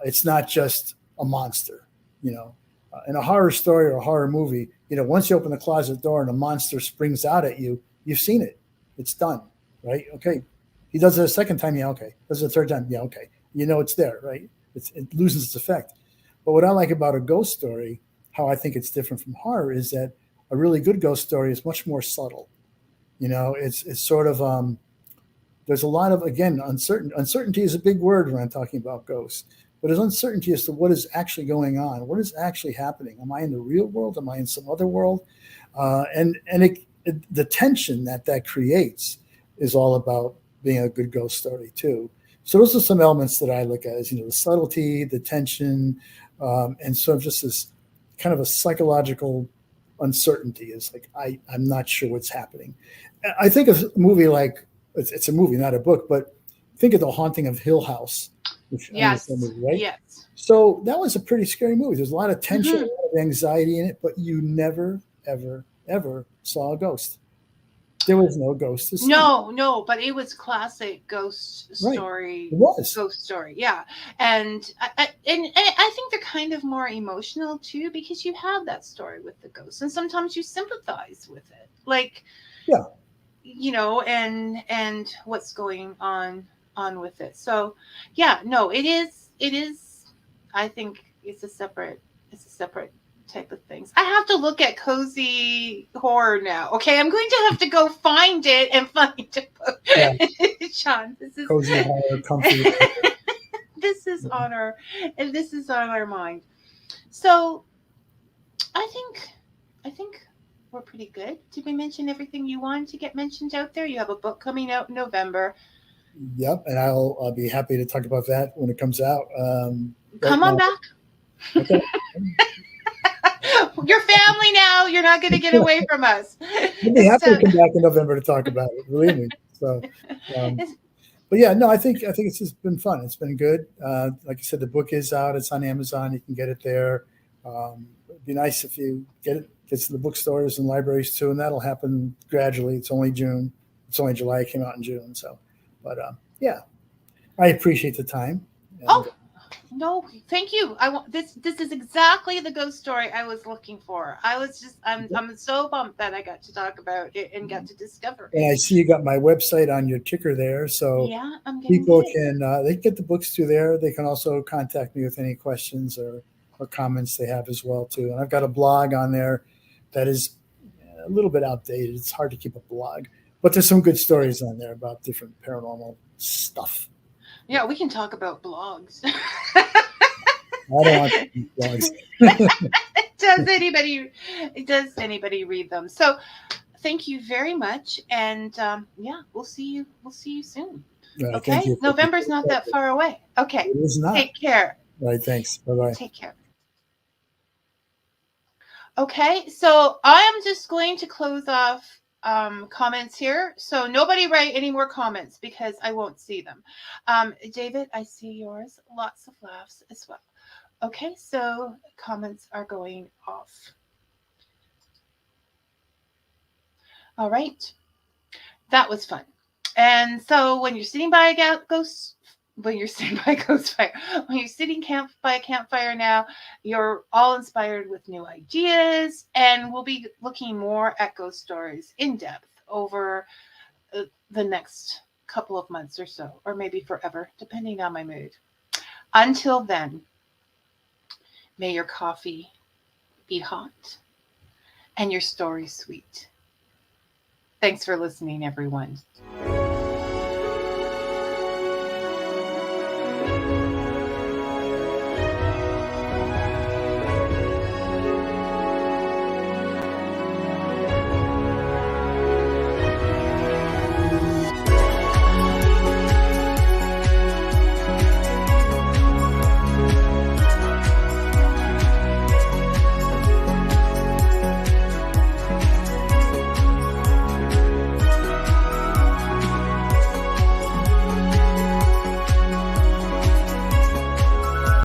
It's not just a monster, in a horror story or a horror movie, once you open the closet door and a monster springs out at you, you've seen it. It's done, right? Okay. He does it a second time. Yeah. Okay. Does it a third time. Yeah. Okay. It's there, right? It loses its effect. But what I like about a ghost story, how I think it's different from horror, is that a really good ghost story is much more subtle. It's sort of, there's a lot of, again, uncertainty is a big word when I'm talking about ghosts. But there's uncertainty as to what is actually going on. What is actually happening? Am I in the real world? Am I in some other world? And the tension that creates is all about being a good ghost story too. So those are some elements that I look at as, the subtlety, the tension, and sort of just this kind of a psychological uncertainty is like, I'm not sure what's happening. I think of a movie like, it's a movie, not a book, but think of The Haunting of Hill House. Yes. Movie, right? Yes. So that was a pretty scary movie. There's a lot of tension, a lot of anxiety in it, but you never, ever, ever saw a ghost. There was no ghost to see. No, but it was classic ghost story. It was ghost story, yeah. And I think they're kind of more emotional too, because you have that story with the ghost, and sometimes you sympathize with it, like, yeah, and what's going on with it. So, yeah, no, it is. I think it's a separate type of things. I have to look at cozy horror now. Okay, I'm going to have to go find it and find a book. Yeah. Sean, this is Cozy horror, comfy. this is on our mind. So I think we're pretty good. Did we mention everything you wanted to get mentioned out there? You have a book coming out in November. Yep, and I'll be happy to talk about that when it comes out. Come on back. Okay. Your family now. You're not going to get away from us. I'll be happy to come back in November to talk about it. Believe me. So, but yeah, no, I think it's just been fun. It's been good. Like I said, the book is out. It's on Amazon. You can get it there. It'd be nice if you gets to the bookstores and libraries too, and that'll happen gradually. It's only June. It's only July. It came out in June. So, but yeah, I appreciate the time. And, no, thank you. I want this is exactly the ghost story I was looking for. I'm so pumped that I got to talk about it and got to discover it. And I see you got my website on your ticker there, so yeah, people can they get the books through there. They can also contact me with any questions or comments they have as well too. And I've got a blog on there that is a little bit outdated. It's hard to keep a blog, but there's some good stories on there about different paranormal stuff. Yeah, we can talk about blogs. I don't want to keep blogs. Does anybody read them? So thank you very much. And yeah, we'll see you soon. Okay. Thank you. November's not that far away. Okay. It is not. Take care. Right. Thanks. Bye-bye. Take care. Okay, so I am just going to close off comments here. So nobody write any more comments because I won't see them. David, I see yours. Lots of laughs as well. Okay, so comments are going off. All right. That was fun. And so when you're sitting by a ghost when you're sitting by a campfire now, you're all inspired with new ideas, and we'll be looking more at ghost stories in depth over the next couple of months or so, or maybe forever, depending on my mood. Until then, may your coffee be hot and your story sweet. Thanks for listening, everyone.